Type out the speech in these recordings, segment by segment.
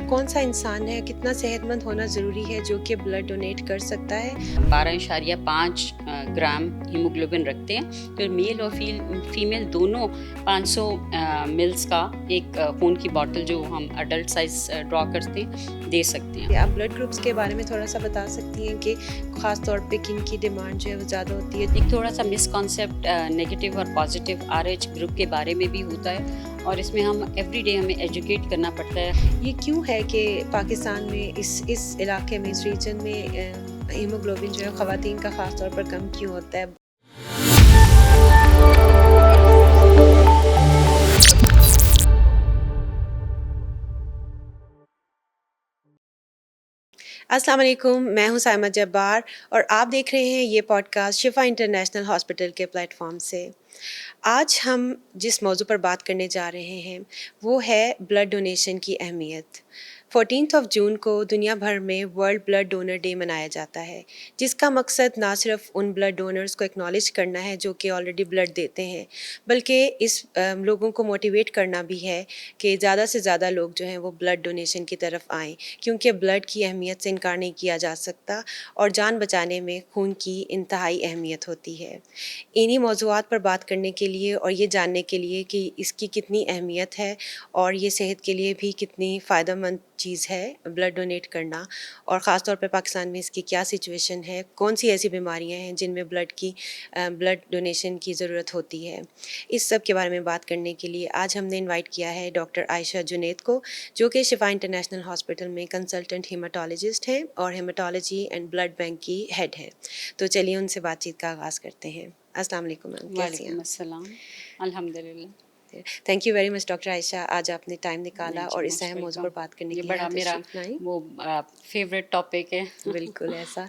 کون سا انسان ہے, کتنا صحت مند ہونا ضروری ہے جو کہ بلڈ ڈونیٹ کر سکتا ہے؟ 12.5 گرام ہیموگلوبن رکھتے ہیں, تو میل اور فیمیل دونوں 500 ملز کا ایک خون کی باٹل جو ہم اڈلٹ سائز ڈرا کرتے ہیں دے سکتے ہیں. آپ بلڈ گروپس کے بارے میں تھوڑا سا بتا سکتی ہیں کہ خاص طور پہ کن کی ڈیمانڈ جو ہے وہ زیادہ ہوتی ہے؟ ایک تھوڑا سا مس کانسیپٹ نگیٹو اور پازیٹیو RH گروپ کے بارے میں بھی ہوتا ہے, اور اس میں ہم ایوری ڈے ہمیں ایجوکیٹ کرنا پڑتا ہے. یہ کیوں ہے کہ پاکستان میں اس علاقے میں, اس ریجن میں ہیموگلوبن جو ہے خواتین کا خاص طور پر کم کیوں ہوتا ہے؟ السلام علیکم, میں ہوں سائمہ جبار اور آپ دیکھ رہے ہیں یہ پوڈ کاسٹ شفا انٹرنیشنل ہاسپٹل کے پلیٹ فارم سے. آج ہم جس موضوع پر بات کرنے جا رہے ہیں وہ ہے بلڈ ڈونیشن کی اہمیت. 14 جون کو دنیا بھر میں ورلڈ بلڈ ڈونر ڈے منایا جاتا ہے, جس کا مقصد نہ صرف ان بلڈ ڈونرز کو ایکنالج کرنا ہے جو کہ آلریڈی بلڈ دیتے ہیں, بلکہ اس لوگوں کو موٹیویٹ کرنا بھی ہے کہ زیادہ سے زیادہ لوگ جو ہیں وہ بلڈ ڈونیشن کی طرف آئیں, کیونکہ بلڈ کی اہمیت سے انکار نہیں کیا جا سکتا اور جان بچانے میں خون کی انتہائی اہمیت ہوتی ہے. انہی موضوعات پر بات کرنے کے لیے اور یہ جاننے کے لیے کہ اس کی کتنی اہمیت ہے اور یہ صحت کے لیے بھی کتنی فائدہ مند چیز ہے بلڈ ڈونیٹ کرنا, اور خاص طور پہ پاکستان میں اس کی کیا سچویشن ہے, کون سی ایسی بیماریاں ہیں جن میں بلڈ ڈونیشن کی ضرورت ہوتی ہے, اس سب کے بارے میں بات کرنے کے لیے آج ہم نے انوائٹ کیا ہے ڈاکٹر عائشہ جنید کو, جو کہ شفا انٹرنیشنل ہاسپٹل میں کنسلٹنٹ ہیماٹولوجسٹ ہیں اور ہیماٹولوجی اینڈ بلڈ بینک کی ہیڈ ہیں. تو چلیے ان سے بات چیت کا آغاز کرتے ہیں. السلام علیکم میم, کیسی ہیں؟ وعلیکم السلام, الحمد للہ. Thank you very much doctor Ayesha, آج آپ نے ٹائم نکالا اور اس موسٹ اہم موضوع ویلکم. پر بات کرنے یہ کے لیے بڑا میرا تشریف لائیں. وہ فیوریٹ ٹاپک ہے. بالکل ایسا.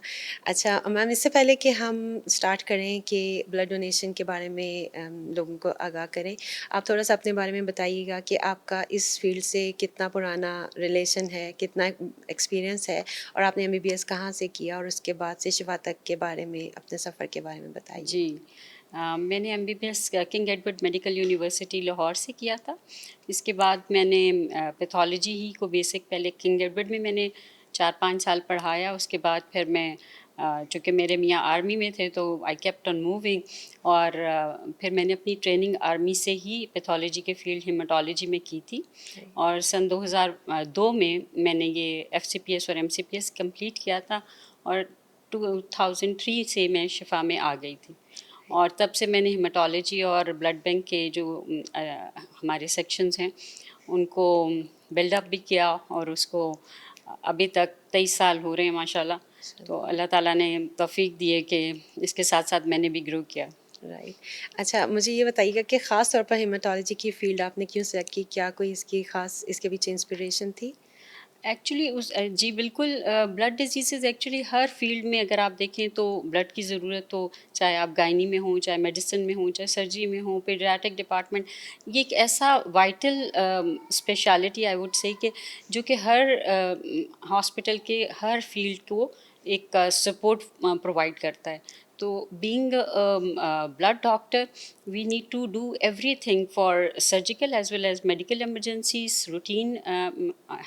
اچھا میم, اس سے پہلے کہ ہم اسٹارٹ کریں کہ بلڈ ڈونیشن کے بارے میں لوگوں کو آگاہ کریں, آپ تھوڑا سا اپنے بارے میں بتائیے گا کہ آپ کا اس فیلڈ سے کتنا پرانا ریلیشن ہے, کتنا ایکسپیرینس ہے, اور آپ نے MBBS کہاں سے کیا اور اس کے بعد سے شفا تک کے بارے میں, اپنے سفر کے بارے میں بتائیے. جی, میں نے MBBS king Edward medical university Lahore سے کیا تھا. اس کے بعد میں نے پیتھولوجی ہی کو بیسک پہلے کنگ ایڈورڈ میں نے 4-5 سال پڑھایا. اس کے بعد پھر میں چونکہ میرے میاں آرمی میں تھے تو آئی کیپٹ آن موونگ, اور پھر میں نے اپنی ٹریننگ آرمی سے ہی پیتھولوجی کے فیلڈ ہیماٹولوجی میں کی تھی, اور سن 2002 میں نے یہ FCPS اور MCPS کمپلیٹ کیا تھا, اور 2003 سے میں شفا میں آ گئی تھی. اور تب سے میں نے ہیماٹولوجی اور بلڈ بینک کے جو ہمارے سیکشنز ہیں ان کو بلڈ اپ بھی کیا, اور اس کو ابھی تک 23 سال ہو رہے ہیں ماشاء اللہ. تو اللہ تعالیٰ نے توفیق دی ہے کہ اس کے ساتھ ساتھ میں نے بھی گرو کیا. رائٹ. اچھا مجھے یہ بتائیے گا کہ خاص طور پر ہیماٹولوجی کی فیلڈ آپ نے کیوں سلیکٹ کی, کیا کوئی اس کی خاص اس کے پیچھے انسپریشن تھی؟ ایکچولی جی بالکل, بلڈ ڈیزیزز ایکچولی ہر فیلڈ میں اگر آپ دیکھیں تو بلڈ کی ضرورت, تو چاہے آپ گائنی میں ہوں, چاہے میڈیسن میں ہوں, چاہے سرجری میں ہوں, پیڈیاٹرک ڈپارٹمنٹ, یہ ایک ایسا vital speciality I would say کہ جو کہ ہر ہاسپٹل کے ہر فیلڈ کو ایک سپورٹ پرووائڈ کرتا ہے. تو being blood doctor we need to do everything for surgical as well as medical emergencies, routine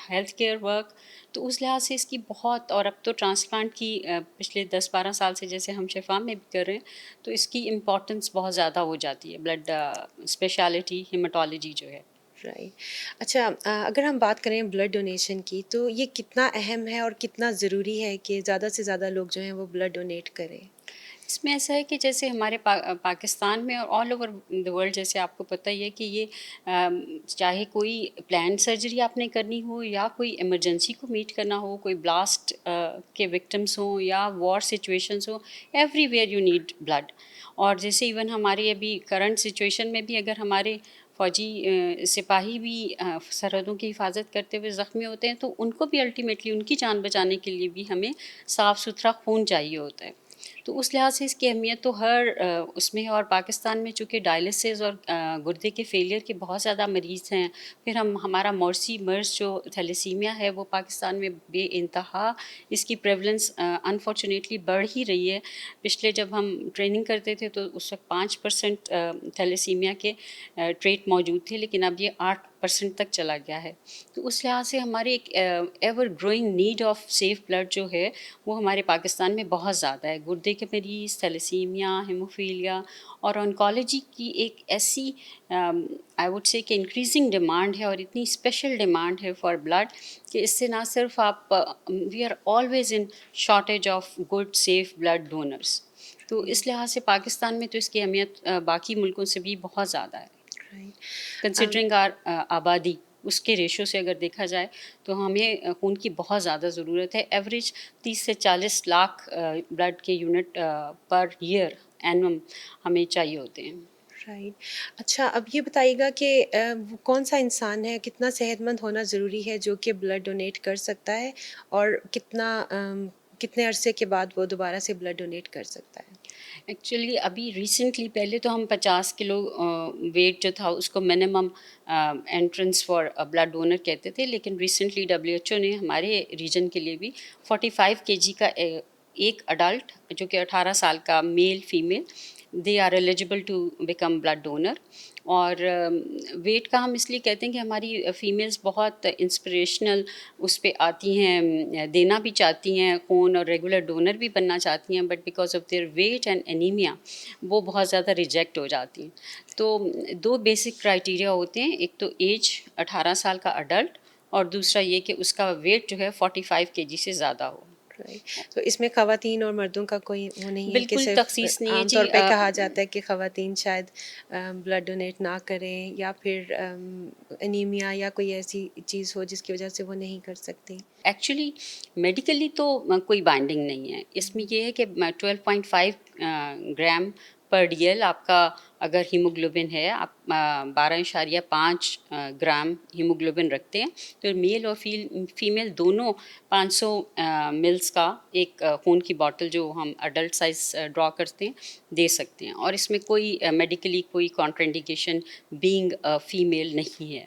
health care work. تو اس لحاظ سے اس کی بہت, اور اب تو ٹرانسپلانٹ کی پچھلے 10-12 سال سے جیسے ہم شفا میں بھی کر رہے ہیں, تو اس کی امپورٹنس بہت زیادہ ہو جاتی ہے بلڈ اسپیشلٹی ہیماٹولوجی جو ہے. رائٹ. اچھا اگر ہم بات کریں بلڈ ڈونیشن کی, تو یہ کتنا اہم ہے اور کتنا ضروری ہے کہ زیادہ سے زیادہ لوگ جو ہیں وہ بلڈ ڈونیٹ کریں؟ اس میں ایسا ہے کہ جیسے ہمارے پاکستان میں اور آل اوور دا ورلڈ, جیسے آپ کو پتہ ہی ہے کہ یہ چاہے کوئی پلان سرجری آپ نے کرنی ہو, یا کوئی ایمرجنسی کو میٹ کرنا ہو, کوئی بلاسٹ کے وکٹمس ہوں, یا وار سچویشنس ہوں, everywhere you need blood. اور جیسے ایون ہماری ابھی کرنٹ سچویشن میں بھی اگر ہمارے فوجی سپاہی بھی سرحدوں کی حفاظت کرتے ہوئے زخمی ہوتے ہیں, تو ان کو بھی الٹیمیٹلی ان کی جان بچانے کے لیے بھی ہمیں صاف ستھرا خون چاہیے ہوتا ہے. تو اس لحاظ سے اس کی اہمیت تو ہر اس میں ہے. اور پاکستان میں چونکہ ڈائلسس اور گردے کے فیلئر کے بہت زیادہ مریض ہیں, پھر ہمارا مرض جو تھیلیسیمیا ہے وہ پاکستان میں بے انتہا اس کی پریولنس انفارچونیٹلی بڑھ ہی رہی ہے. پچھلے جب ہم ٹریننگ کرتے تھے تو اس وقت 5% تھیلیسیمیا کے ٹریٹ موجود تھے, لیکن اب یہ % تک چلا گیا ہے. تو اس لحاظ سے ہماری ایک ever growing need of safe blood جو ہے وہ ہمارے پاکستان میں بہت زیادہ ہے. گردے کے مریض، تھیلیسیمیا، ہیموفیلیا اور آنکالوجی کی ایک ایسی آئی ووڈ سے کہ انکریزنگ ڈیمانڈ ہے اور اتنی اسپیشل ڈیمانڈ ہے فار بلڈ کہ اس سے نہ صرف آپ we are always in shortage of good safe blood donors. تو اس لحاظ سے پاکستان میں تو اس کی اہمیت باقی ملکوں سے بھی بہت زیادہ ہے. کنسیڈرنگ آر آبادی اس کے ریشو سے اگر دیکھا جائے تو ہمیں خون کی بہت زیادہ ضرورت ہے. ایوریج 30 سے 40 لاکھ بلڈ کے یونٹ پر ایئر اینوم ہمیں چاہیے ہوتے ہیں. رائٹ. اچھا اب یہ بتائیے گا کہ وہ کون سا انسان ہے، کتنا صحت مند ہونا ضروری ہے جو کہ بلڈ ڈونیٹ کر سکتا ہے، اور کتنے عرصے کے بعد وہ دوبارہ سے بلڈ ڈونیٹ کر سکتا ہے؟ ایکچولی ابھی ریسنٹلی پہلے تو ہم 50 کلو ویٹ جو تھا اس کو minimum entrance for blood donor کہتے تھے، لیکن ریسنٹلی WHO نے ہمارے ریجن کے لیے بھی 45 kg کا ایک اڈلٹ جو کہ 18 سال کا male female they are eligible to become blood donor. اور ویٹ کا ہم اس لیے کہتے ہیں کہ ہماری فیمیلز بہت انسپریشنل اس پہ آتی ہیں، دینا بھی چاہتی ہیں خون اور ریگولر ڈونر بھی بننا چاہتی ہیں، but because of their weight and anaemia وہ بہت زیادہ ریجیکٹ ہو جاتی ہیں. تو 2 بیسک کرائٹیریا ہوتے ہیں، ایک تو ایج 18 سال کا اڈلٹ، اور دوسرا یہ کہ اس کا ویٹ جو ہے 45 kg سے زیادہ ہو. تو اس میں خواتین اور مردوں کا کوئی وہ نہیں ہے کہ بالکل صرف تخصیص نہیں ہے عام جی. طور پہ کہا جاتا ہے کہ خواتین شاید بلڈ ڈونیٹ نہ کریں، یا پھر انیمیا یا کوئی ایسی چیز ہو جس کی وجہ سے وہ نہیں کر سکتی؟ ایکچولی میڈیکلی تو کوئی بائنڈنگ نہیں ہے اس میں. یہ ہے کہ 12.5 گرام پر ڈی ایل آپ کا اگر ہیموگلوبن ہے، آپ 12.5 گرام ہیموگلوبن رکھتے ہیں تو میل اور فیمیل دونوں 500 ملس کا ایک خون کی باٹل جو ہم اڈلٹ سائز ڈرا کرتے ہیں دے سکتے ہیں. اور اس میں کوئی میڈیکلی کوئی کانٹرا انڈیکیشن بینگ فیمیل نہیں ہے.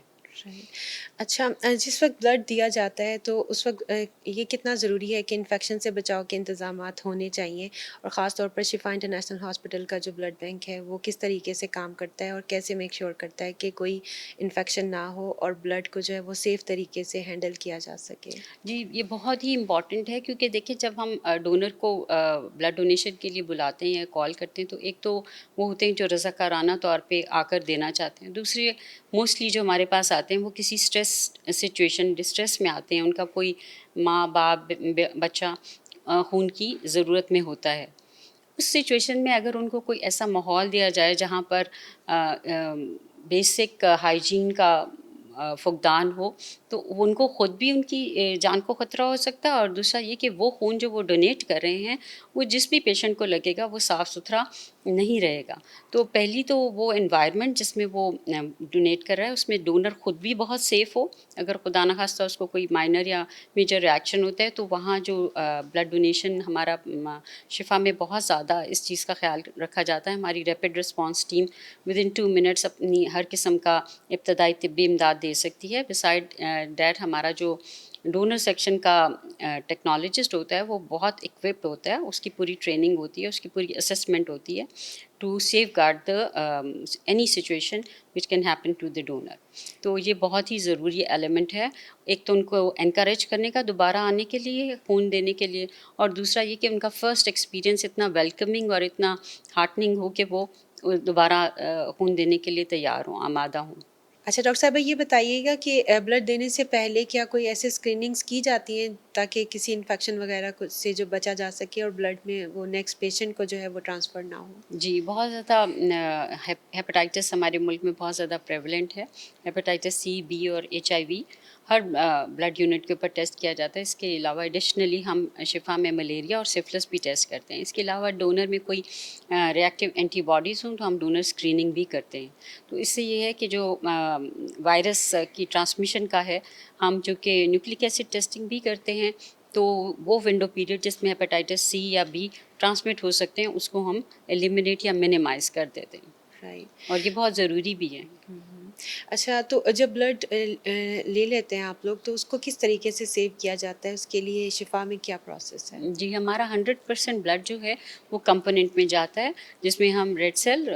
اچھا جس وقت بلڈ دیا جاتا ہے تو اس وقت یہ کتنا ضروری ہے کہ انفیکشن سے بچاؤ کے انتظامات ہونے چاہیے، اور خاص طور پر شفا انٹرنیشنل ہاسپٹل کا جو بلڈ بینک ہے وہ کس طریقے سے کام کرتا ہے اور کیسے میک شیور کرتا ہے کہ کوئی انفیکشن نہ ہو اور بلڈ کو جو ہے وہ سیف طریقے سے ہینڈل کیا جا سکے؟ جی یہ بہت ہی امپورٹنٹ ہے، کیونکہ دیکھیں جب ہم ڈونر کو بلڈ ڈونیشن کے لیے بلاتے ہیں یا کال کرتے ہیں تو ایک تو وہ ہوتے ہیں جو رضاکارانہ طور پہ آ کر دینا چاہتے ہیں. دوسرے موسٹلی جو ہمارے پاس آتے ہیں وہ کسی اسٹریس سچویشن ڈسٹریس میں آتے ہیں، ان کا کوئی ماں باپ بچہ خون کی ضرورت میں ہوتا ہے. اس سچویشن میں اگر ان کو کوئی ایسا ماحول دیا جائے جہاں پر بیسک ہائیجین کا فقدان ہو تو ان کو خود بھی ان کی جان کو خطرہ ہو سکتا ہے، اور دوسرا یہ کہ وہ خون جو وہ ڈونیٹ کر رہے ہیں وہ جس بھی پیشنٹ کو لگے گا وہ صاف ستھرا نہیں رہے گا. تو پہلی تو وہ انوائرمنٹ جس میں وہ ڈونیٹ کر رہا ہے اس میں ڈونر خود بھی بہت سیف ہو. اگر خدا نخواستہ اس کو کوئی مائنر یا میجر ریئیکشن ہوتا ہے تو وہاں جو بلڈ ڈونیشن ہمارا شفا میں بہت زیادہ اس چیز کا خیال رکھا جاتا ہے. ہماری ریپڈ رسپانس ٹیم ودن 2 منٹس اپنی ہر قسم کا ابتدائی طبی امداد دے سکتی ہے. بسائڈ دیٹ ہمارا جو ڈونر سیکشن کا ٹیکنالوجسٹ ہوتا ہے وہ بہت اکوپڈ ہوتا ہے، اس کی پوری ٹریننگ ہوتی ہے، اس کی پوری اسسمنٹ ہوتی ہے to safeguard the any situation which can happen to the donor. تو یہ بہت ہی ضروری ایلیمنٹ ہے، ایک تو ان کو انکریج کرنے کا دوبارہ آنے کے لیے خون دینے کے لیے، اور دوسرا یہ کہ ان کا فرسٹ ایکسپیرینس اتنا ویلکمنگ اور اتنا ہارٹننگ ہو کہ وہ دوبارہ خون دینے کے لیے تیار ہوں، آمادہ ہوں. اچھا ڈاکٹر صاحبہ یہ بتائیے گا کہ بلڈ دینے سے پہلے کیا کوئی ایسے اسکریننگس کی جاتی ہیں تاکہ کسی انفیکشن وغیرہ سے جو بچا جا سکے اور بلڈ میں وہ نیکسٹ پیشنٹ کو جو ہے وہ ٹرانسفر نہ ہو؟ جی بہت زیادہ ہیپاٹائٹس ہمارے ملک میں بہت زیادہ پریولنٹ ہے. ہیپاٹائٹس سی، بی اور HIV ہر بلڈ یونٹ کے اوپر ٹیسٹ کیا جاتا ہے. اس کے علاوہ ایڈیشنلی ہم شفا میں ملیریا اور سفلس بھی ٹیسٹ کرتے ہیں. اس کے علاوہ ڈونر میں کوئی ریئیکٹیو اینٹی باڈیز ہوں تو ہم ڈونر اسکریننگ بھی کرتے ہیں. تو اس سے یہ ہے کہ جو وائرس کی ٹرانسمیشن کا ہے، ہم جو کہ نیوکلک ایسڈ ٹیسٹنگ بھی کرتے ہیں تو وہ ونڈو پیریڈ جس میں ہیپاٹائٹس سی یا بی ٹرانسمٹ ہو سکتے ہیں اس کو ہم ایلیمنیٹ یا منیمائز کر دیتے ہیں. رائٹ. اور یہ بہت ضروری بھی ہے. اچھا تو جب بلڈ لے لیتے ہیں آپ لوگ تو اس کو کس طریقے سے سیو کیا جاتا ہے؟ اس کے لیے شفا میں کیا پروسیس ہے؟ جی ہمارا 100% بلڈ جو ہے وہ کمپوننٹ میں جاتا ہے، جس میں ہم ریڈ سیل،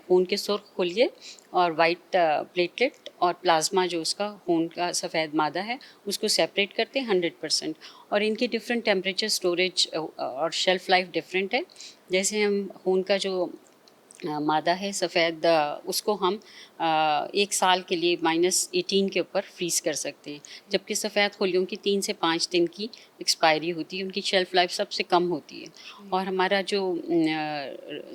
خون کے سرخ خلیے اور وائٹ پلیٹلیٹ اور پلازما جو اس کا خون کا سفید مادہ ہے اس کو سیپریٹ کرتے ہیں 100%. اور ان کی ڈفرینٹ ٹیمپریچر اسٹوریج اور شیلف لائف ڈفرینٹ ہے. جیسے ہم خون کا جو مادہ ہے سفید اس کو ہم 1 سال کے لیے -18 کے اوپر فریز کر سکتے ہیں، جبکہ سفید خلیوں کی 3 سے 5 دن کی ایکسپائری ہوتی ہے، ان کی شیلف لائف سب سے کم ہوتی ہے. اور ہمارا جو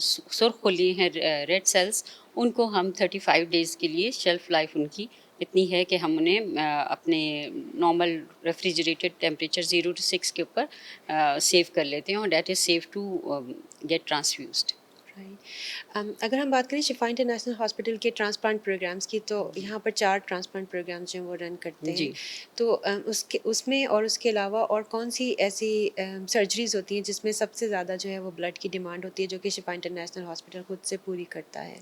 سرخ خلی ہیں ریڈ سیلز، ان کو ہم 35 ڈیز کے لیے شیلف لائف ان کی اتنی ہے کہ ہم انہیں اپنے نارمل ریفریجریٹڈ ٹیمپریچر 0 to 6 کے اوپر سیو کر لیتے ہیں، اور that is safe to get transfused. اگر ہم بات کریں شفا انٹرنیشنل ہاسپٹل کے ٹرانسپلانٹ پروگرامس کی، تو یہاں پر 4 ٹرانسپلانٹ پروگرامس جو ہیں وہ رن کرتے ہیں. جی تو اس میں اور اس کے علاوہ اور کون سی ایسی سرجریز ہوتی ہیں جس میں سب سے زیادہ جو ہے وہ بلڈ کی ڈیمانڈ ہوتی ہے، جو کہ شفا انٹرنیشنل ہاسپٹل خود سے پوری کرتا ہے؟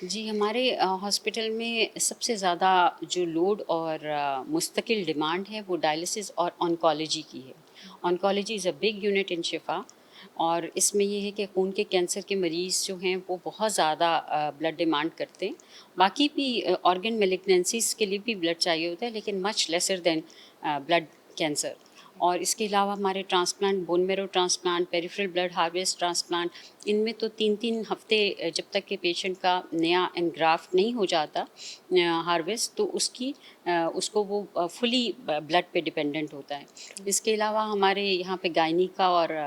جی، ہمارے ہاسپٹل میں سب سے زیادہ جو لوڈ اور مستقل ڈیمانڈ ہے وہ ڈائلسس اور آنکالوجی کی ہے. Oncology is a big unit in شفا، اور اس میں یہ ہے کہ خون کے کینسر کے مریض جو ہیں وہ بہت زیادہ بلڈ ڈیمانڈ کرتے ہیں. باقی بھی آرگن میلیگننسیز کے لیے بھی بلڈ چاہیے ہوتا ہے، لیکن much lesser than blood cancer. اور اس کے علاوہ ہمارے transplant, bone marrow transplant, peripheral blood harvest transplant, ان میں تو 3 ہفتے جب تک کہ پیشنٹ کا نیا انگرافٹ نہیں ہو جاتا ہارویسٹ، تو اس کو وہ فلی بلڈ پہ ڈپینڈنٹ ہوتا ہے. اس کے علاوہ ہمارے یہاں پہ گائنی کا اور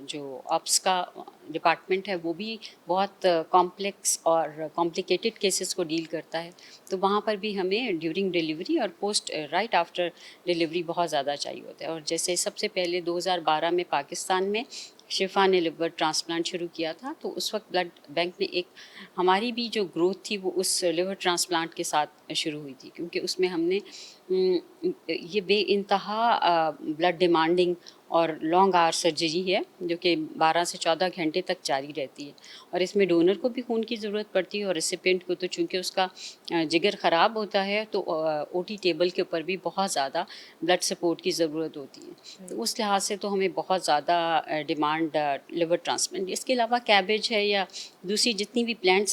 جو آپس کا ڈپارٹمنٹ ہے وہ بھی بہت کمپلیکس اور کمپلیکیٹڈ کیسز کو ڈیل کرتا ہے. تو وہاں پر بھی ہمیں ڈیورنگ ڈیلیوری اور پوسٹ رائٹ آفٹر ڈیلیوری بہت زیادہ چاہیے ہوتا ہے. اور جیسے سب سے پہلے 2012 میں پاکستان میں شفا نے لیور ٹرانسپلانٹ شروع کیا تھا، تو اس وقت بلڈ بینک نے ہماری بھی جو گروتھ تھی وہ اس لیور ٹرانسپلانٹ کے ساتھ شروع ہوئی تھی، کیونکہ اس میں ہم نے یہ بے انتہا بلڈ ڈیمانڈنگ اور لانگ آور سرجری ہے جو کہ 12 سے 14 گھنٹے تک جاری رہتی ہے. اور اس میں ڈونر کو بھی خون کی ضرورت پڑتی ہے، اور ریسیپینٹ کو تو چونکہ اس کا جگر خراب ہوتا ہے تو او ٹی ٹیبل کے اوپر بھی بہت زیادہ بلڈ سپورٹ کی ضرورت ہوتی ہے. تو اس لحاظ سے تو ہمیں بہت زیادہ ڈیمانڈ لیور ٹرانسپلانٹ. اس کے علاوہ کیبیج ہے یا دوسری جتنی بھی پلانٹ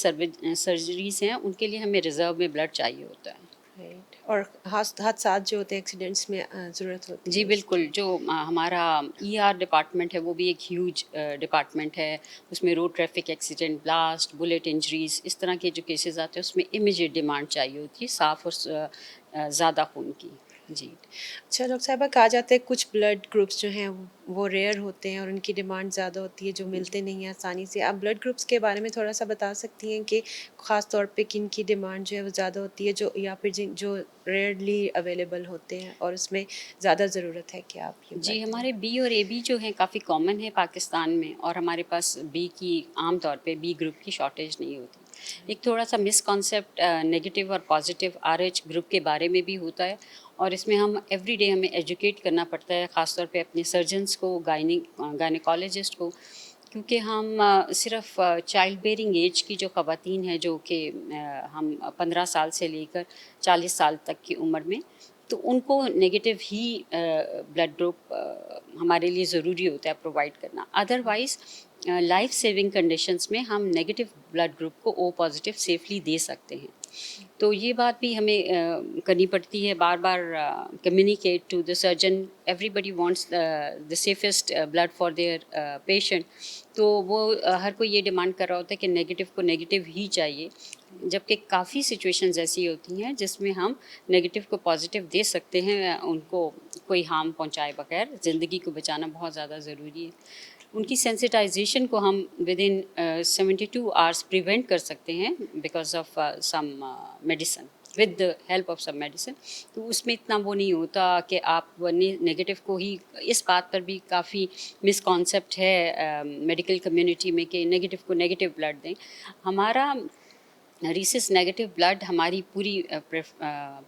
سرجریز ہیں ان کے لیے ہمیں ریزرو میں بلڈ چاہیے ہوتا ہے. اور حادثات جو ہوتے ہیں ایکسیڈنٹس میں ضرورت ہوتی ہے. جی بالکل، جو ہمارا ER ڈپارٹمنٹ ہے وہ بھی ایک ہیوج ڈپارٹمنٹ ہے. اس میں road traffic accident, blast, bullet injuries, اس طرح کے جو کیسز آتے ہیں اس میں امیجیٹ ڈیمانڈ چاہیے ہوتی ہے صاف اور زیادہ خون کی. جی اچھا ڈاکٹر صاحبہ، کہا جاتا ہے کچھ بلڈ گروپس جو ہیں وہ ریئر ہوتے ہیں اور ان کی ڈیمانڈ زیادہ ہوتی ہے، جو ملتے نہیں ہیں آسانی سے. آپ بلڈ گروپس کے بارے میں تھوڑا سا بتا سکتی ہیں کہ خاص طور پہ کن کی ڈیمانڈ جو ہے وہ زیادہ ہوتی ہے، جو یا پھر جو ریئرلی اویلیبل ہوتے ہیں اور اس میں زیادہ ضرورت ہے کہ آپ یہ جی، بتائیں؟ ہمارے بی اور AB جو ہیں کافی کامن ہے پاکستان میں، اور ہمارے پاس بی کی عام طور پہ بی گروپ کی شارٹیج نہیں ہوتی. ایک تھوڑا سا مس کانسیپٹ نگیٹو اور پازیٹیو RH گروپ کے بارے میں بھی ہوتا ہے، اور اس میں ہم ایوری ڈے ہمیں ایجوکیٹ کرنا پڑتا ہے، خاص طور پہ اپنے سرجنس کو، گائنیکالوجسٹ کو، کیونکہ ہم صرف چائلڈ بیئرنگ ایج کی جو خواتین ہیں جو کہ ہم 15 سال سے لے کر 40 سال تک کی عمر میں، تو ان کو نگیٹو ہی بلڈ گروپ ہمارے لیے ضروری ہوتا ہے پرووائڈ کرنا. ادروائز لائف سیونگ کنڈیشنز میں ہم نگیٹو بلڈ گروپ کو O پازیٹیو سیفلی دے سکتے ہیں. تو یہ بات بھی ہمیں کرنی پڑتی ہے، بار بار communicate to the surgeon. Everybody wants the safest blood for their patient. تو وہ ہر کوئی یہ ڈیمانڈ کر رہا ہوتا ہے کہ نگیٹو کو نگیٹو ہی چاہیے، جبکہ کافی سچویشنز ایسی ہوتی ہیں جس میں ہم نگیٹو کو پازیٹیو دے سکتے ہیں، ان کو کوئی ہارم پہنچائے بغیر. زندگی کو بچانا بہت زیادہ ضروری ہے. ان کی سینسٹائزیشن کو ہم ود ان 72 آورس پریونٹ کر سکتے ہیں because of some medicine, with help of some medicine. تو اس میں اتنا وہ نہیں ہوتا کہ آپ نگیٹو کو ہی، اس بات پر بھی کافی مس کانسیپٹ ہے میڈیکل کمیونٹی میں کہ نگیٹو کو نگیٹو بلڈ دیں. ہمارا ریسس نیگیٹو بلڈ ہماری پوری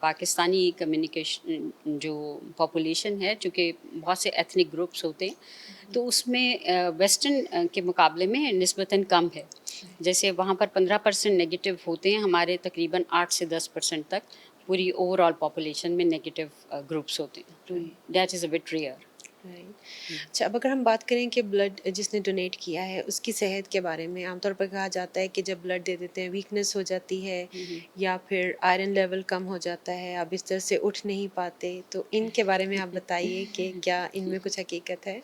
پاکستانی کمیونیکیشن جو پاپولیشن ہے، چونکہ بہت سے ایتھنک گروپس ہوتے ہیں، تو اس میں ویسٹرن کے مقابلے میں نسبتاً کم ہے. جیسے وہاں پر 15% نگیٹو ہوتے ہیں، ہمارے تقریباً 8 سے 10% تک پوری اوور آل پاپولیشن میں نگیٹو گروپس ہوتے ہیں. تو that is a bit rare. Right. اچھا، اب اگر ہم بات کریں کہ بلڈ جس نے ڈونیٹ کیا ہے اس کی صحت کے بارے میں، عام طور پر کہا جاتا ہے کہ جب بلڈ دے دیتے ہیں ویکنس ہو جاتی ہے یا پھر آئرن لیول کم ہو جاتا ہے، اب بستر سے اٹھ نہیں پاتے، تو ان کے بارے میں آپ بتائیے کہ کیا ان میں کچھ حقیقت ہے؟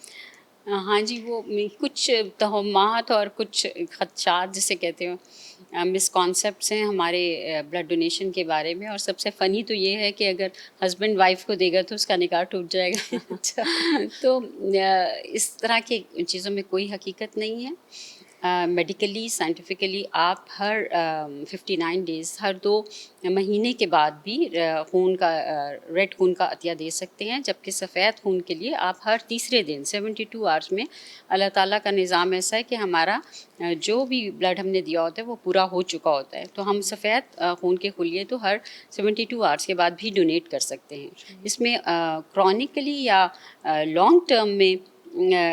ہاں جی، وہ کچھ توہمات اور کچھ خدشات جسے کہتے ہیں، مسکانسیپٹس ہیں ہمارے بلڈ ڈونیشن کے بارے میں، اور سب سے فنی تو یہ ہے کہ اگر ہسبینڈ وائف کو دے گا تو اس کا نکاح ٹوٹ جائے گا اچھا. تو اس طرح کی چیزوں میں کوئی حقیقت نہیں ہے. میڈیکلی سائنٹیفکلی آپ ہر 59 ڈیز، ہر 2 مہینے کے بعد بھی خون کا ریڈ خون کا عطیہ دے سکتے ہیں، جبکہ سفید خون کے لیے آپ ہر تیسرے دن 72 آورس میں، اللہ تعالیٰ کا نظام ایسا ہے کہ ہمارا جو بھی بلڈ ہم نے دیا ہوتا ہے وہ پورا ہو چکا ہوتا ہے، تو ہم سفید خون کے خلیے تو ہر 72 آورس کے بعد بھی ڈونیٹ کر سکتے ہیں. اس میں کرونیکلی یا لانگ ٹرم میں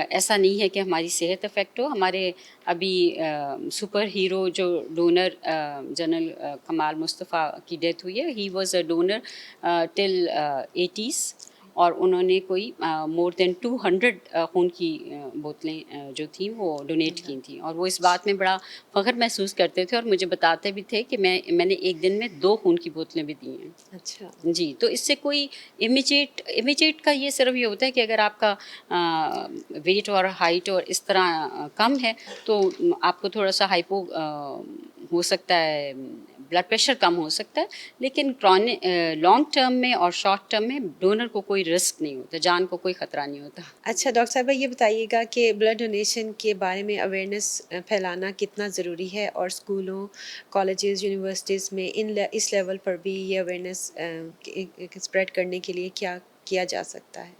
ایسا نہیں ہے کہ ہماری صحت افیکٹ ہو. ہمارے ابھی سپر ہیرو جو ڈونر جنرل کمال مصطفیٰ کی ڈیتھ ہوئی ہے، he was a donor till 80s، اور انہوں نے کوئی مور دین 200 خون کی بوتلیں جو تھیں وہ ڈونیٹ کی تھیں، اور وہ اس بات میں بڑا فخر محسوس کرتے تھے اور مجھے بتاتے بھی تھے کہ میں نے ایک دن میں 2 خون کی بوتلیں بھی دی ہیں. اچھا. جی، تو اس سے کوئی امیجیٹ کا یہ صرف یہ ہوتا ہے کہ اگر آپ کا ویٹ اور ہائٹ اور اس طرح کم ہے تو آپ کو تھوڑا سا ہائپو ہو سکتا ہے، بلڈ پریشر کم ہو سکتا ہے، لیکن لانگ ٹرم میں اور شارٹ ٹرم میں ڈونر کو کوئی رسک نہیں ہوتا، جان کو کوئی خطرہ نہیں ہوتا. اچھا ڈاکٹر صاحبہ، یہ بتائیے گا کہ بلڈ ڈونیشن کے بارے میں اویئرنیس پھیلانا کتنا ضروری ہے، اور اسکولوں، کالجز، یونیورسٹیز میں اس لیول پر بھی یہ اویئرنیس اسپریڈ کرنے کے لیے کیا کیا جا سکتا ہے؟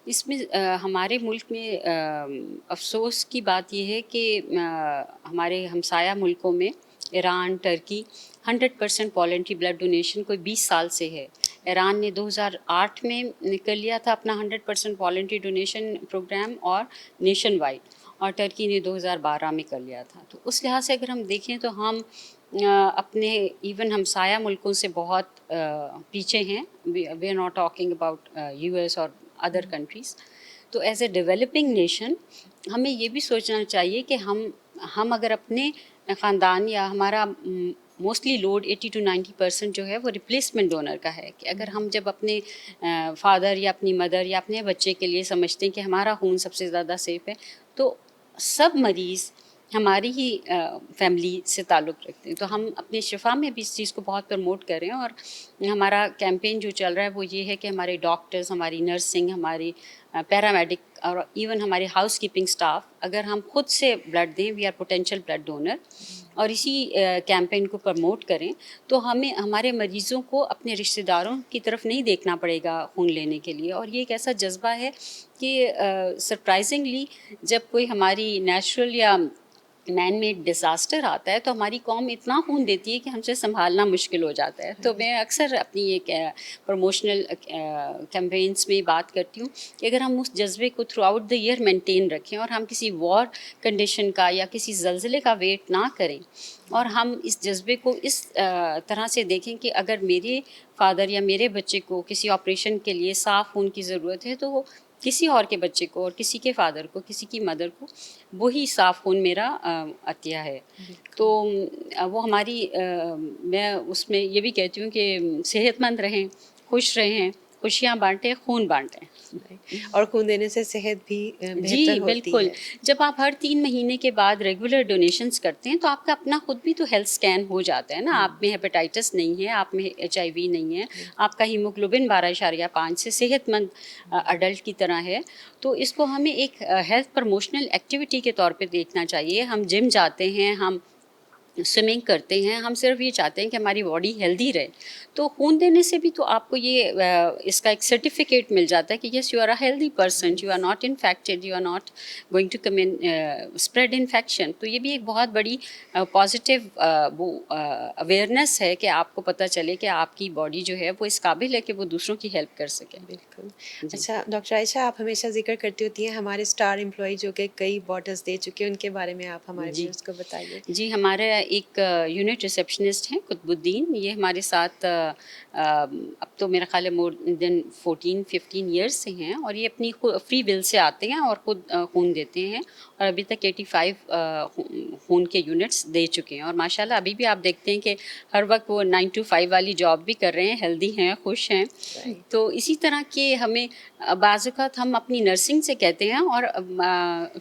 اس میں ہمارے ملک میں افسوس کی بات یہ ہے کہ ہمارے ہمسایہ ملکوں میں Iran, Turkey 100% voluntary blood donation کوئی 20 سال سے ہے. ایران نے 2008 میں کر لیا تھا اپنا 100% والنٹری ڈونیشن پروگرام اور نیشن وائڈ، اور ٹرکی نے 2012 میں کر لیا تھا. تو اس لحاظ سے اگر ہم دیکھیں تو ہم اپنے ایون ہمسایہ ملکوں سے بہت پیچھے ہیں. We are not talking about US اور ادر کنٹریز. تو ایز اے ڈیولپنگ نیشن ہمیں یہ بھی سوچنا چاہیے کہ ہم اگر اپنے خاندان یا ہمارا موسٹلی لوڈ 80 to 90% جو ہے وہ ریپلیسمنٹ ڈونر کا ہے، کہ اگر ہم جب اپنے فادر یا اپنی مدر یا اپنے بچے کے لیے سمجھتے ہیں کہ ہمارا خون سب سے زیادہ سیف ہے، تو سب مریض ہماری ہی فیملی سے تعلق رکھتے ہیں. تو ہم اپنے شفا میں بھی اس چیز کو بہت پروموٹ کر رہے ہیں، اور ہمارا کیمپین جو چل رہا ہے وہ یہ ہے کہ ہمارے ڈاکٹرز، ہماری نرسنگ، ہماری پیرامیڈک اور ایون ہمارے ہاؤس کیپنگ سٹاف اگر ہم خود سے بلڈ دیں، we are potential blood donor, اور اسی کیمپین کو پروموٹ کریں، تو ہمیں ہمارے مریضوں کو اپنے رشتہ داروں کی طرف نہیں دیکھنا پڑے گا خون لینے کے لیے. اور یہ ایک ایسا جذبہ ہے کہ سرپرائزنگلی جب کوئی ہماری نیچرل یا مین میڈ ڈیزاسٹر آتا ہے تو ہماری قوم اتنا خون دیتی ہے کہ ہم سے سنبھالنا مشکل ہو جاتا ہے. تو میں اکثر اپنی ایک پروموشنل کیمپینس میں بات کرتی ہوں کہ اگر ہم اس جذبے کو throughout the year maintain رکھیں، اور ہم کسی وار کنڈیشن کا یا کسی زلزلے کا ویٹ نہ کریں، اور ہم اس جذبے کو اس طرح سے دیکھیں کہ اگر میرے فادر یا میرے بچے کو کسی آپریشن کے لیے صاف خون کی ضرورت ہے تو وہ کسی اور کے بچے کو اور کسی کے فادر کو، کسی کی مدر کو وہی صاف خون میرا عطیہ ہے. تو وہ ہماری میں اس میں یہ بھی کہتی ہوں کہ صحت مند رہیں، خوش رہیں، خوشیاں بانٹیں، خون بانٹیں. اور خون دینے سے صحت بھی بہتر جی ہوتی بالکل. ہے. جب آپ ہر 3 مہینے کے بعد ریگولر ڈونیشنس کرتے ہیں تو آپ کا اپنا خود بھی تو ہیلتھ اسکین ہو جاتا ہے نا. آپ میں ہیپیٹائٹس نہیں ہے، آپ میں HIV نہیں ہے، آپ کا ہیموگلوبن 12.5 سے صحت مند اڈلٹ کی طرح ہے. تو اس کو ہمیں ایک ہیلتھ پروموشنل ایکٹیویٹی کے طور پہ دیکھنا چاہیے. ہم جم جاتے ہیں، ہم سوئمنگ کرتے ہیں، ہم صرف یہ چاہتے ہیں کہ ہماری باڈی ہیلدی رہے. تو خون دینے سے بھی تو آپ کو یہ اس کا ایک سرٹیفکیٹ مل جاتا ہے کہ yes you are a healthy person, you are not infected, you are not going to come in spread infection. تو یہ بھی ایک بہت بڑی پازیٹیو وہ اویئرنیس ہے کہ آپ کو پتہ چلے کہ آپ کی باڈی جو ہے وہ اس قابل ہے کہ وہ دوسروں کی ہیلپ کر سکے. بالکل. اچھا ڈاکٹر عائشہ، آپ ہمیشہ ذکر کرتی ہوتی ہیں ہمارے اسٹار امپلائی جو کہ کئی باٹلز دے چکے ہیں، ان کے بارے میں آپ ہمارے ویورز کو بتائیے. جی، ہمارے ایک یونٹ ریسیپشنسٹ ہیں قطب الدین. یہ ہمارے ساتھ اب تو میرا خیال ہے مور دین 14-15 ایئرس سے ہیں, اور یہ اپنی فری ول سے آتے ہیں اور خود خون دیتے ہیں, اور ابھی تک 85 خون کے یونٹس دے چکے ہیں. اور ماشاء اللہ ابھی بھی آپ دیکھتے ہیں کہ ہر وقت وہ 9 to 5 والی جاب بھی کر رہے ہیں, ہیلدی ہیں, خوش ہیں. تو اسی طرح کے ہمیں بعض اوقات ہم اپنی نرسنگ سے کہتے ہیں, اور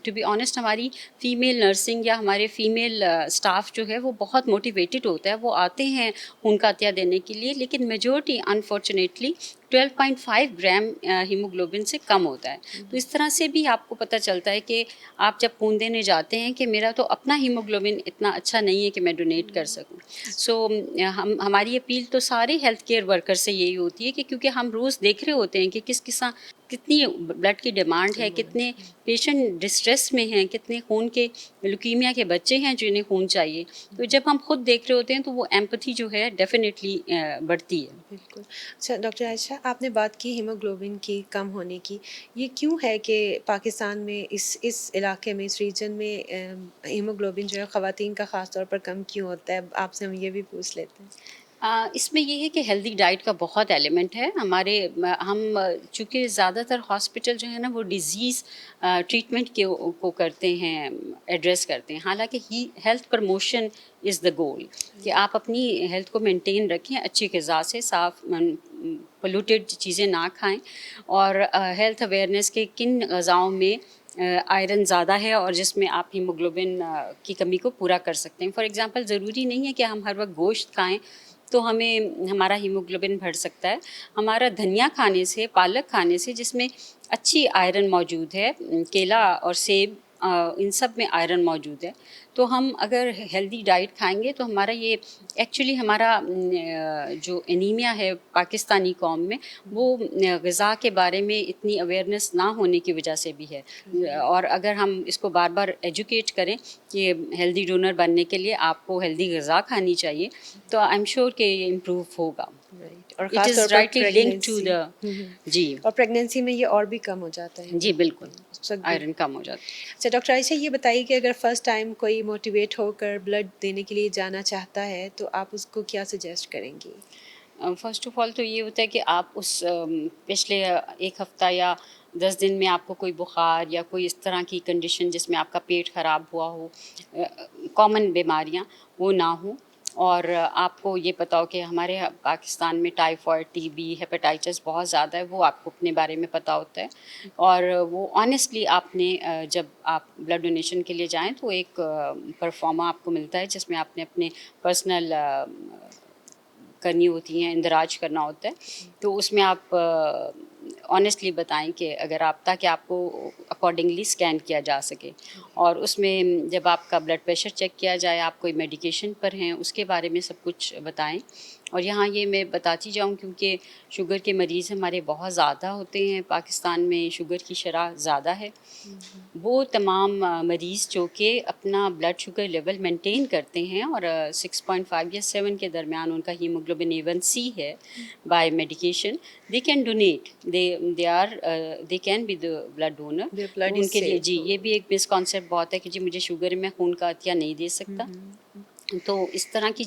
ٹو بی آنیسٹ ہماری فیمیل نرسنگ یا ہمارے فیمیل اسٹاف جو ہے وہ بہت موٹیویٹڈ ہوتا ہے, وہ آتے ہیں خون کا عطیہ دینے کے لیے, لیکن میجورٹی انفارچونیٹلی 12.5 گرام ہیموگلوبن سے کم ہوتا ہے. تو اس طرح سے بھی آپ کو پتہ چلتا ہے کہ آپ جب خون دینے جاتے ہیں کہ میرا تو اپنا ہیموگلوبن اتنا اچھا نہیں ہے کہ میں ڈونیٹ کر سکوں. سو ہماری اپیل تو سارے ہیلتھ کیئر ورکر سے یہی ہوتی ہے کہ کیونکہ ہم روز دیکھ رہے ہوتے ہیں کہ کتنی بلڈ کی ڈیمانڈ ہے, کتنے پیشنٹ ڈسٹریس میں ہیں, کتنے خون کے لیوکیمیا کے بچے ہیں جنہیں خون چاہیے. تو جب ہم خود دیکھ رہے ہوتے ہیں تو وہ ایمپتھی جو ہے ڈیفینیٹلی بڑھتی ہے. بالکل. اچھا ڈاکٹر عائشہ, آپ نے بات کی ہیموگلوبن کی کم ہونے کی, یہ کیوں ہے کہ پاکستان میں اس علاقے میں, اس ریجن میں ہیموگلوبن جو ہے خواتین کا خاص طور پر کم کیوں ہوتا ہے؟ آپ سے ہم یہ بھی پوچھ لیتے ہیں. اس میں یہ ہے کہ ہیلدی ڈائٹ کا بہت ایلیمنٹ ہے. ہم چونکہ زیادہ تر ہاسپٹل جو ہے نا وہ ڈیزیز ٹریٹمنٹ کو کرتے ہیں, ایڈریس کرتے ہیں, حالانکہ ہیلتھ پرموشن از دا گول, کہ آپ اپنی ہیلتھ کو مینٹین رکھیں اچھی غذا سے, صاف پولوٹیڈ چیزیں نہ کھائیں, اور ہیلتھ اویئرنیس کے کن غذاؤں میں آئرن زیادہ ہے اور جس میں آپ ہیموگلوبن کی کمی کو پورا کر سکتے ہیں. فار ایگزامپل ضروری نہیں ہے کہ ہم ہر وقت گوشت کھائیں تو ہمارا ہیموگلوبن بڑھ سکتا ہے. ہمارا دھنیا کھانے سے, پالک کھانے سے, جس میں اچھی آئرن موجود ہے, کیلا اور سیب, ان سب میں آئرن موجود ہے. تو ہم اگر ہیلدی ڈائٹ کھائیں گے تو ہمارا یہ ایکچولی ہمارا جو انیمیا ہے پاکستانی قوم میں, وہ غذا کے بارے میں اتنی اویئرنیس نہ ہونے کی وجہ سے بھی ہے. اور اگر ہم اس کو بار بار ایجوکیٹ کریں کہ ہیلدی ڈونر بننے کے لیے آپ کو ہیلدی غذا کھانی چاہیے, تو آئی ایم شیور کہ یہ امپروو ہوگا. اور اٹ خاص از طور پر رائٹلی لنک ٹو دا. جی اور پریگنینسی میں یہ اور بھی کم ہو جاتا ہے. جی بالکل, آئرن کم ہو جاتا ہے. اچھا ڈاکٹر عائشہ, یہ بتائیے کہ اگر فرسٹ ٹائم کوئی موٹیویٹ ہو کر بلڈ دینے کے لیے جانا چاہتا ہے تو آپ اس کو کیا سجیسٹ کریں گی؟ فرسٹ آف آل تو یہ ہوتا ہے کہ آپ اس پچھلے 1 ہفتہ یا 10 دن میں آپ کو کوئی بخار یا کوئی اس طرح کی کنڈیشن جس میں آپ کا پیٹ خراب ہوا ہو, کامن بیماریاں وہ نہ ہوں, اور آپ کو یہ پتہ ہو کہ ہمارے پاکستان میں ٹائیفائڈ, ٹی بی, ہیپیٹائٹس بہت زیادہ ہے, وہ آپ کو اپنے بارے میں پتہ ہوتا ہے. اور وہ آنیسٹلی آپ نے جب آپ بلڈ ڈونیشن کے لیے جائیں تو ایک پرفارما آپ کو ملتا ہے جس میں آپ نے اپنے پرسنل کرنی ہوتی ہیں, اندراج کرنا ہوتا ہے. تو اس میں آپ آنیسٹلی بتائیں کہ اگر آپ, تاکہ آپ کو اکارڈنگلی اسکین کیا جا سکے. اور اس میں جب آپ کا بلڈ پریشر چیک کیا جائے, آپ کوئی میڈیکیشن پر ہیں, اس کے بارے میں سب کچھ بتائیں. اور یہاں یہ میں بتاتی جاؤں کیونکہ شوگر کے مریض ہمارے بہت زیادہ ہوتے ہیں پاکستان میں, شوگر کی شرح زیادہ ہے. وہ تمام مریض جو کہ اپنا بلڈ شوگر لیول مینٹین کرتے ہیں اور 6.5 یا 7 کے درمیان ان کا ہیموگلوبن A1C ہے by medication, they can donate, they can be the blood donor. ان کے لیے جی یہ بھی ایک مس کانسیپٹ بہت ہے کہ جی مجھے شوگر ہے, میں خون کا عطیہ نہیں دے سکتا. تو اس طرح کی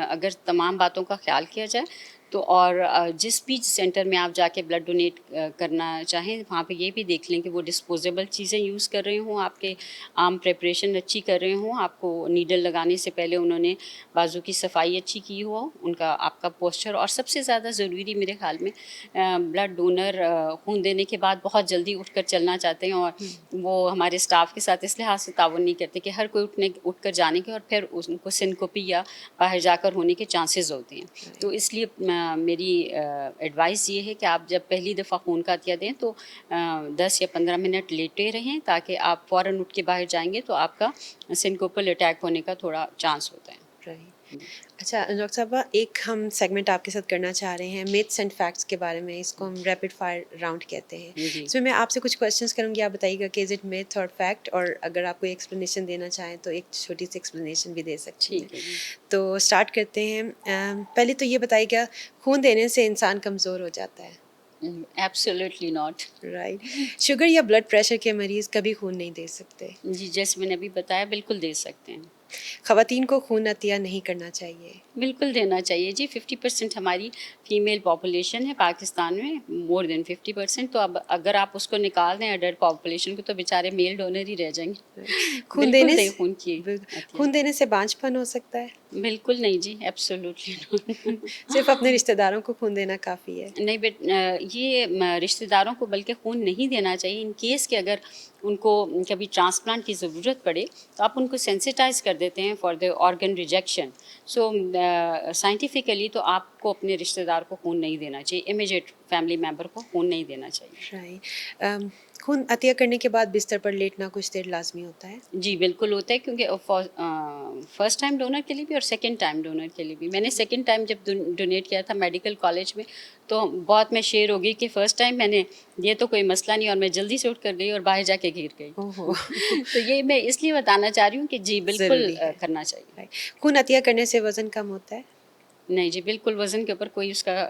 اگر تمام باتوں کا خیال کیا جائے تو, اور جس بھی سینٹر میں آپ جا کے بلڈ ڈونیٹ کرنا چاہیں وہاں پہ یہ بھی دیکھ لیں کہ وہ ڈسپوزیبل چیزیں یوز کر رہے ہوں, آپ کے عام پریپریشن اچھی کر رہے ہوں, آپ کو نیڈل لگانے سے پہلے انہوں نے بازو کی صفائی اچھی کی ہو, ان کا آپ کا پوسچر. اور سب سے زیادہ ضروری میرے خیال میں بلڈ ڈونر خون دینے کے بعد بہت جلدی اٹھ کر چلنا چاہتے ہیں, اور وہ ہمارے اسٹاف کے ساتھ اس لحاظ سے تعاون نہیں کرتے کہ ہر کوئی اٹھ کر جانے کے اور پھر ان کو سنکوپی یا باہر جا کر ہونے کے چانسز ہوتے ہیں. تو اس لیے میری ایڈوائس یہ ہے کہ آپ جب پہلی دفعہ خون کا عطیہ دیں تو 10 یا 15 منٹ لیٹے رہیں, تاکہ آپ فوراً اٹھ کے باہر جائیں گے تو آپ کا سنکوپل اٹیک ہونے کا تھوڑا چانس ہوتا ہے. اچھا ڈاکٹر صاحبہ, ایک ہم سیگمنٹ آپ کے ساتھ کرنا چاہ رہے ہیں میتھس اینڈ فیکٹس کے بارے میں, اس کو ہم ریپڈ فائر راؤنڈ کہتے ہیں. اس میں آپ سے کچھ کویشچنس کروں گی, آپ بتائیے گا کہ از اٹ میتھ اور فیکٹ, اور اگر آپ کوئی ایکسپلینیشن دینا چاہیں تو ایک چھوٹی سی ایکسپلینیشن بھی دے سکتی ہیں. تو اسٹارٹ کرتے ہیں. پہلے تو یہ بتائیے گا, خون دینے سے انسان کمزور ہو جاتا ہے؟ Absolutely not. رائٹ. شوگر یا بلڈ پریشر کے مریض کبھی خون نہیں دے سکتے؟ جی جیسے میں نے ابھی بتایا بالکل دے سکتے ہیں. خواتین کو خون عطیہ نہیں کرنا چاہیے؟ بالکل دینا چاہیے جی. 50% ہماری فیمیل پاپولیشن ہے پاکستان میں, مور دین 50%. تو اب اگر آپ اس کو نکال دیں اڈلٹ پاپولیشن کو تو بیچارے میل ڈونر ہی رہ جائیں گے. خون بالکل دینے دیں خون کی عطیہ. خون دینے سے بانجھ پن ہو سکتا ہے؟ بالکل نہیں جی, ایبسولوٹلی. صرف اپنے رشتہ داروں کو خون دینا کافی ہے؟ نہیں یہ رشتہ داروں کو بلکہ خون نہیں دینا چاہیے. ان کیس کہ اگر ان کو کبھی ٹرانسپلانٹ کی ضرورت پڑے تو آپ ان کو سینسیٹائز کر دیتے ہیں for the organ rejection. So scientifically تو آپ کو اپنے رشتہ دار کو خون نہیں دینا چاہیے, امیجیٹ فیملی ممبر کو خون نہیں دینا چاہیے. رائٹ. خون عطیہ کرنے کے بعد بستر پر لیٹنا کچھ دیر لازمی ہوتا ہے؟ جی بالکل ہوتا ہے, کیونکہ فرسٹ ٹائم ڈونر کے لیے بھی اور سیکنڈ ٹائم ڈونر کے لیے بھی. میں نے سیکنڈ ٹائم جب ڈونیٹ کیا تھا میڈیکل کالج میں تو بہت میں شیئر ہو گئی کہ فرسٹ ٹائم میں نے یہ تو کوئی مسئلہ نہیں, اور میں جلدی سے اٹھ کر گئی اور باہر جا کے گر گئی. تو یہ میں اس لیے بتانا چاہ رہی ہوں کہ جی بالکل کرنا چاہیے. خون عطیہ کرنے سے وزن کم ہوتا ہے؟ نہیں جی بالکل, وزن کے اوپر کوئی اس کا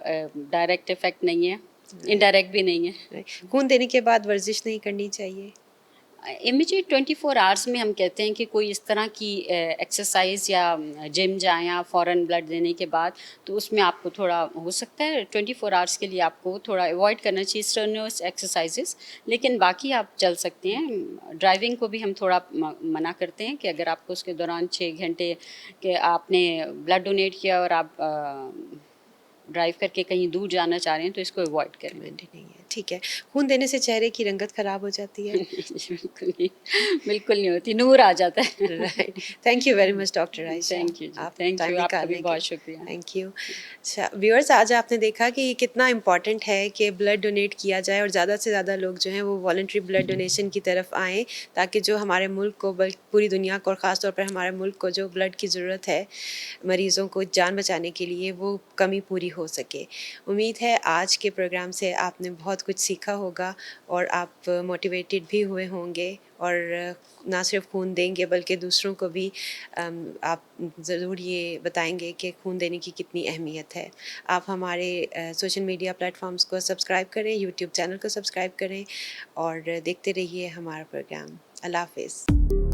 ڈائریکٹ افیکٹ نہیں ہے, انڈائریکٹ بھی نہیں ہے. خون دینے کے بعد ورزش نہیں کرنی چاہیے؟ امیجیٹ 24 آورس میں ہم کہتے ہیں کہ کوئی اس طرح کی ایکسرسائز یا جم جائیں آپ فوراً بلڈ دینے کے بعد, تو اس میں آپ کو تھوڑا ہو سکتا ہے 24 آورس کے لیے آپ کو تھوڑا اوائڈ کرنا چاہیے اسٹرنوس ایکسرسائزز. لیکن باقی آپ چل سکتے ہیں. ڈرائیونگ کو بھی ہم تھوڑا منع کرتے ہیں کہ اگر آپ کو اس کے دوران 6 گھنٹے کہ آپ نے بلڈ ڈونیٹ کیا اور آپ ڈرائیو کر کے کہیں دور جانا چاہ رہے ہیں تو اس کو اوائڈ کریں. نہیں ہے, ٹھیک ہے. خون دینے سے چہرے کی رنگت خراب ہو جاتی ہے؟ بالکل نہیں, بالکل نہیں ہوتی, نور آ جاتا ہے. Right. Thank you very much doctor Ayesha. Thank you جی, آپ تھینک ٹائم یو, آپ کا بھی نکالنے بہت کے شکریہ. Thank you. اچھا ویورس, آج آپ نے دیکھا کہ یہ کتنا امپورٹنٹ ہے کہ بلڈ ڈونیٹ کیا جائے اور زیادہ سے زیادہ لوگ جو ہیں وہ والنٹری بلڈ ڈونیشن کی طرف آئیں, تاکہ جو ہمارے ملک کو پوری دنیا کو اور خاص طور پر ہمارے ملک کو جو بلڈ کی ضرورت ہے مریضوں کو جان بچانے کے لیے وہ کمی پوری ہو سکے. امید ہے آج کے پروگرام سے آپ نے بہت کچھ سیکھا ہوگا اور آپ موٹیویٹڈ بھی ہوئے ہوں گے, اور نہ صرف خون دیں گے بلکہ دوسروں کو بھی آپ ضرور یہ بتائیں گے کہ خون دینے کی کتنی اہمیت ہے. آپ ہمارے سوشل میڈیا پلیٹفارمس کو سبسکرائب کریں, یوٹیوب چینل کو سبسکرائب کریں اور دیکھتے رہیے ہمارا پروگرام. اللہ حافظ.